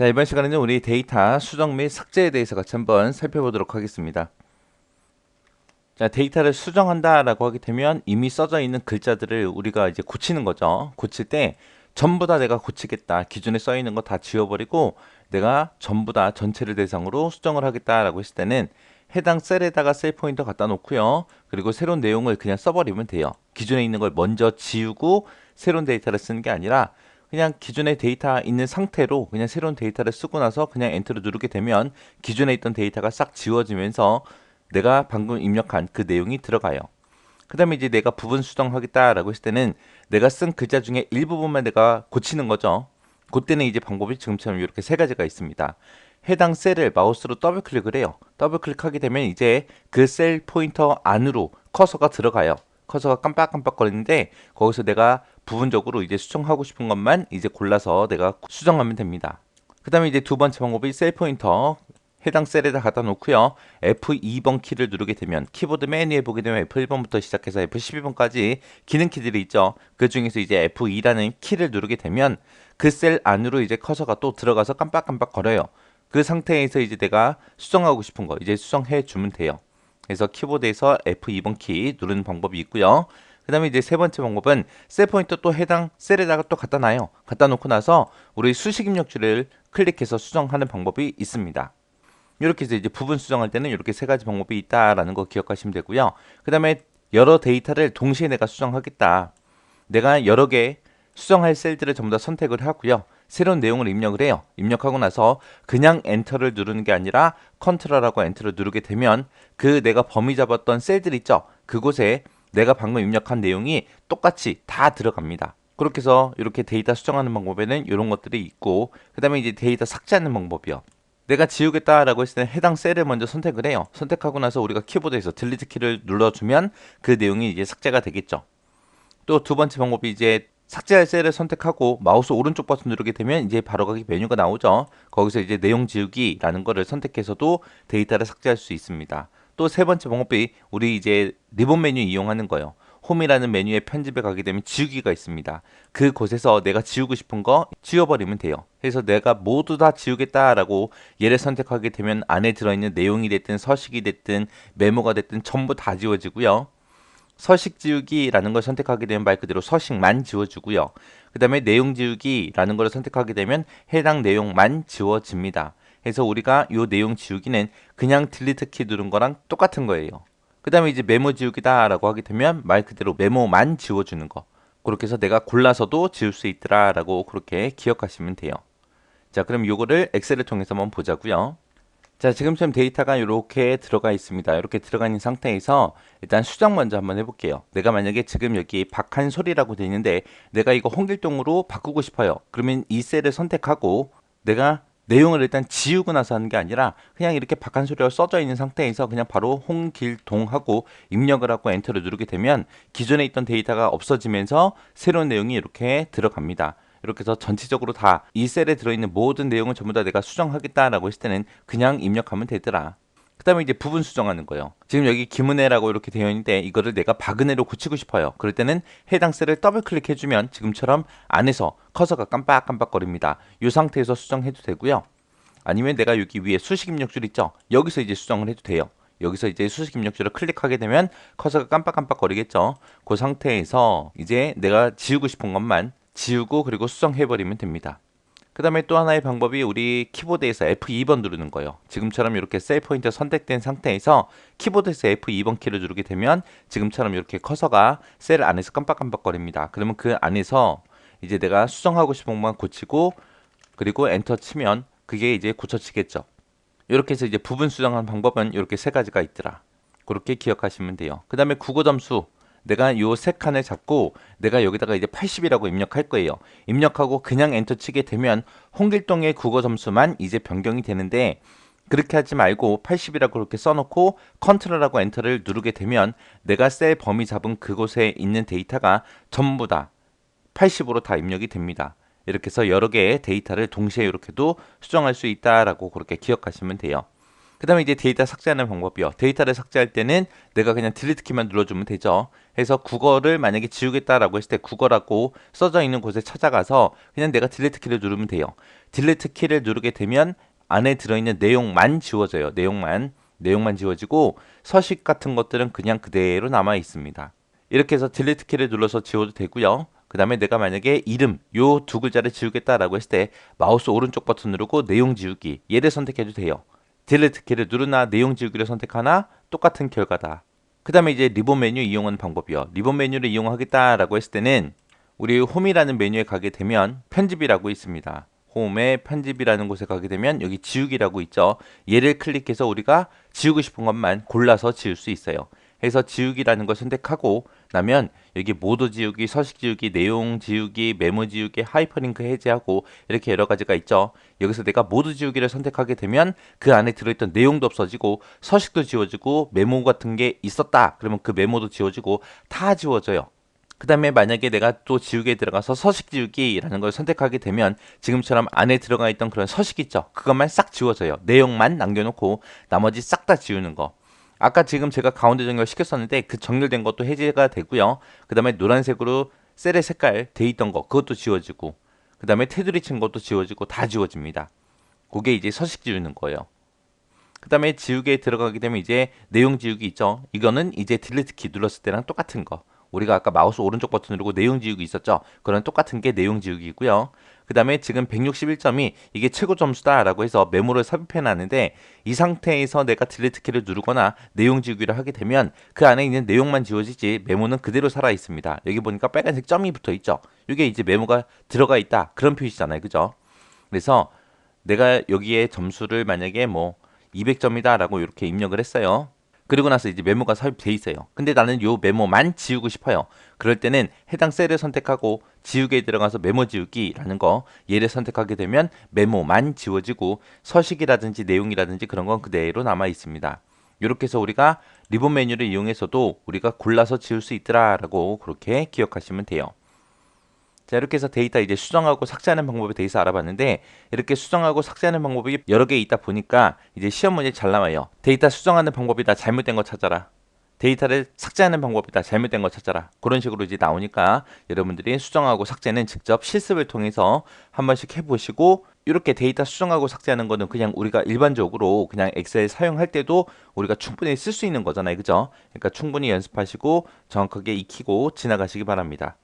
자, 이번 시간에는 우리 데이터 수정 및 삭제에 대해서 같이 한번 살펴보도록 하겠습니다. 자, 데이터를 수정한다라고 하게 되면 이미 써져 있는 글자들을 우리가 이제 고치는 거죠. 고칠 때 전부 다 내가 고치겠다. 기존에 써 있는 거 다 지워버리고 내가 전부 다 전체를 대상으로 수정을 하겠다라고 했을 때는 해당 셀에다가 셀 포인터 갖다 놓고요. 그리고 새로운 내용을 그냥 써버리면 돼요. 기존에 있는 걸 먼저 지우고 새로운 데이터를 쓰는 게 아니라 그냥 기존의 데이터 있는 상태로 그냥 새로운 데이터를 쓰고 나서 그냥 엔터를 누르게 되면 기존에 있던 데이터가 싹 지워지면서 내가 방금 입력한 그 내용이 들어가요. 그 다음에 이제 내가 부분 수정하겠다라고 했을 때는 내가 쓴 글자 중에 일부분만 내가 고치는 거죠. 그때는 이제 방법이 지금처럼 이렇게 세 가지가 있습니다. 해당 셀을 마우스로 더블 클릭을 해요. 더블 클릭하게 되면 이제 그 셀 포인터 안으로 커서가 들어가요. 커서가 깜빡깜빡거리는데 거기서 내가 부분적으로 이제 수정하고 싶은 것만 이제 골라서 내가 수정하면 됩니다. 그 다음에 이제 두 번째 방법이 셀 포인터 해당 셀에다 갖다 놓고요. F2번 키를 누르게 되면 키보드 메뉴에 보게 되면 F1번부터 시작해서 F12번까지 기능 키들이 있죠. 그 중에서 이제 F2라는 키를 누르게 되면 그 셀 안으로 이제 커서가 또 들어가서 깜빡깜빡 거려요. 그 상태에서 이제 내가 수정하고 싶은 거 이제 수정해 주면 돼요. 그래서 키보드에서 F2번 키 누르는 방법이 있고요. 그 다음에 이제 세 번째 방법은 셀 포인터 또 해당 셀에다가 또 갖다 놔요. 갖다 놓고 나서 우리 수식 입력줄을 클릭해서 수정하는 방법이 있습니다. 이렇게 해서 이제 부분 수정할 때는 이렇게 세 가지 방법이 있다라는 거 기억하시면 되고요. 그 다음에 여러 데이터를 동시에 내가 수정하겠다. 내가 여러 개 수정할 셀들을 전부 다 선택을 하고요. 새로운 내용을 입력을 해요. 입력하고 나서 그냥 엔터를 누르는 게 아니라 컨트롤하고 엔터를 누르게 되면 그 내가 범위 잡았던 셀들 있죠. 그곳에 내가 방금 입력한 내용이 똑같이 다 들어갑니다. 그렇게 해서 이렇게 데이터 수정하는 방법에는 이런 것들이 있고 그 다음에 이제 데이터 삭제하는 방법이요. 내가 지우겠다라고 했을 때 해당 셀을 먼저 선택을 해요. 선택하고 나서 우리가 키보드에서 딜리트 키를 눌러주면 그 내용이 이제 삭제가 되겠죠. 또 두 번째 방법이 이제 삭제할 셀을 선택하고 마우스 오른쪽 버튼 누르게 되면 이제 바로가기 메뉴가 나오죠. 거기서 이제 내용 지우기라는 거를 선택해서도 데이터를 삭제할 수 있습니다. 또 세 번째 방법이 우리 이제 리본 메뉴 이용하는 거예요. 홈이라는 메뉴에 편집에 가게 되면 지우기가 있습니다. 그곳에서 내가 지우고 싶은 거 지워버리면 돼요. 그래서 내가 모두 다 지우겠다라고 얘를 선택하게 되면 안에 들어있는 내용이 됐든 서식이 됐든 메모가 됐든 전부 다 지워지고요. 서식 지우기라는 걸 선택하게 되면 말 그대로 서식만 지워주고요. 그 다음에 내용 지우기라는 걸 선택하게 되면 해당 내용만 지워집니다. 그래서 우리가 이 내용 지우기는 그냥 딜리트 키 누른 거랑 똑같은 거예요. 그 다음에 이제 메모 지우기다라고 하게 되면 말 그대로 메모만 지워주는 거. 그렇게 해서 내가 골라서도 지울 수 있더라라고 그렇게 기억하시면 돼요. 자, 그럼 요거를 엑셀을 통해서 한번 보자고요. 자, 지금처럼 데이터가 이렇게 들어가 있습니다. 이렇게 들어가 있는 상태에서 일단 수정 먼저 한번 해볼게요. 내가 만약에 지금 여기 박한솔이라고 되어 있는데 내가 이거 홍길동으로 바꾸고 싶어요. 그러면 이 셀을 선택하고 내가 내용을 일단 지우고 나서 하는 게 아니라 그냥 이렇게 박한솔이라고 써져 있는 상태에서 그냥 바로 홍길동하고 입력을 하고 엔터를 누르게 되면 기존에 있던 데이터가 없어지면서 새로운 내용이 이렇게 들어갑니다. 이렇게 해서 전체적으로 다 이 셀에 들어있는 모든 내용을 전부 다 내가 수정하겠다라고 했을 때는 그냥 입력하면 되더라. 그 다음에 이제 부분 수정하는 거예요. 지금 여기 김은혜라고 이렇게 되어 있는데 이거를 내가 박은혜로 고치고 싶어요. 그럴 때는 해당 셀을 더블 클릭해주면 지금처럼 안에서 커서가 깜빡깜빡거립니다. 이 상태에서 수정해도 되고요. 아니면 내가 여기 위에 수식 입력줄 있죠? 여기서 이제 수정을 해도 돼요. 여기서 이제 수식 입력줄을 클릭하게 되면 커서가 깜빡깜빡거리겠죠? 그 상태에서 이제 내가 지우고 싶은 것만 지우고 그리고 수정해버리면 됩니다. 그 다음에 또 하나의 방법이 우리 키보드에서 F2번 누르는 거예요. 지금처럼 이렇게 셀 포인터 선택된 상태에서 키보드에서 F2번 키를 누르게 되면 지금처럼 이렇게 커서가 셀 안에서 깜빡깜빡거립니다. 그러면 그 안에서 이제 내가 수정하고 싶은 것만 고치고 그리고 엔터 치면 그게 이제 고쳐지겠죠. 이렇게 해서 이제 부분 수정하는 방법은 이렇게 세 가지가 있더라. 그렇게 기억하시면 돼요. 그 다음에 국어 점수 내가 요 세 칸을 잡고 내가 여기다가 이제 80이라고 입력할 거예요. 입력하고 그냥 엔터 치게 되면 홍길동의 국어 점수만 이제 변경이 되는데 그렇게 하지 말고 80이라고 그렇게 써놓고 컨트롤하고 엔터를 누르게 되면 내가 셀 범위 잡은 그곳에 있는 데이터가 전부 다 80으로 다 입력이 됩니다. 이렇게 해서 여러 개의 데이터를 동시에 이렇게도 수정할 수 있다라고 그렇게 기억하시면 돼요. 그 다음에 이제 데이터 삭제하는 방법이요. 데이터를 삭제할 때는 내가 그냥 딜리트 키만 눌러주면 되죠. 해서 국어를 만약에 지우겠다라고 했을 때 국어라고 써져 있는 곳에 찾아가서 그냥 내가 딜리트 키를 누르면 돼요. 딜리트 키를 누르게 되면 안에 들어있는 내용만 지워져요. 내용만 지워지고 서식 같은 것들은 그냥 그대로 남아 있습니다. 이렇게 해서 딜리트 키를 눌러서 지워도 되고요. 그 다음에 내가 만약에 이름 요 두 글자를 지우겠다라고 했을 때 마우스 오른쪽 버튼 누르고 내용 지우기 얘를 선택해도 돼요. 딜리트 키를 누르나 내용 지우기를 선택하나 똑같은 결과다. 그 다음에 이제 리본 메뉴 이용하는 방법이요. 리본 메뉴를 이용하겠다라고 했을 때는 우리 홈이라는 메뉴에 가게 되면 편집이라고 있습니다. 홈에 편집이라는 곳에 가게 되면 여기 지우기라고 있죠. 얘를 클릭해서 우리가 지우고 싶은 것만 골라서 지울 수 있어요. 해서 지우기라는 걸 선택하고 나면 여기 모두 지우기, 서식 지우기, 내용 지우기, 메모 지우기, 하이퍼링크 해제하고 이렇게 여러 가지가 있죠. 여기서 내가 모두 지우기를 선택하게 되면 그 안에 들어있던 내용도 없어지고 서식도 지워지고 메모 같은 게 있었다. 그러면 그 메모도 지워지고 다 지워져요. 그 다음에 만약에 내가 또 지우개에 들어가서 서식 지우기라는 걸 선택하게 되면 지금처럼 안에 들어가 있던 그런 서식 있죠. 그것만 싹 지워져요. 내용만 남겨놓고 나머지 싹 다 지우는 거. 아까 지금 제가 가운데 정렬 시켰었는데 그 정렬된 것도 해제가 되고요. 그 다음에 노란색으로 셀의 색깔 돼 있던 거 그것도 지워지고 그 다음에 테두리 친 것도 지워지고 다 지워집니다. 그게 이제 서식 지우는 거예요. 그 다음에 지우개에 들어가게 되면 이제 내용 지우기 있죠. 이거는 이제 딜리트 키 눌렀을 때랑 똑같은 거. 우리가 아까 마우스 오른쪽 버튼 누르고 내용 지우기 있었죠. 그런 똑같은 게 내용 지우기고요. 그 다음에 지금 161점이 이게 최고 점수다 라고 해서 메모를 삽입해 놨는데 이 상태에서 내가 딜리트 키를 누르거나 내용 지우기를 하게 되면 그 안에 있는 내용만 지워지지 메모는 그대로 살아 있습니다. 여기 보니까 빨간색 점이 붙어 있죠. 이게 이제 메모가 들어가 있다 그런 표시잖아요. 그죠? 그래서 내가 여기에 점수를 만약에 뭐 200점이다 라고 이렇게 입력을 했어요. 그리고 나서 이제 메모가 삽입돼 있어요. 근데 나는 요 메모만 지우고 싶어요. 그럴 때는 해당 셀을 선택하고 지우개에 들어가서 메모 지우기라는 거 얘를 선택하게 되면 메모만 지워지고 서식이라든지 내용이라든지 그런 건 그대로 남아 있습니다. 이렇게 해서 우리가 리본 메뉴를 이용해서도 우리가 골라서 지울 수 있더라라고 그렇게 기억하시면 돼요. 자, 이렇게 해서 데이터 이제 수정하고 삭제하는 방법에 대해서 알아봤는데 이렇게 수정하고 삭제하는 방법이 여러 개 있다 보니까 이제 시험 문제 잘 나와요. 데이터 수정하는 방법이다. 잘못된 거 찾아라. 데이터를 삭제하는 방법이다. 잘못된 거 찾아라. 그런 식으로 이제 나오니까 여러분들이 수정하고 삭제는 직접 실습을 통해서 한 번씩 해보시고 이렇게 데이터 수정하고 삭제하는 거는 그냥 우리가 일반적으로 그냥 엑셀 사용할 때도 우리가 충분히 쓸 수 있는 거잖아요. 그죠? 그러니까 충분히 연습하시고 정확하게 익히고 지나가시기 바랍니다.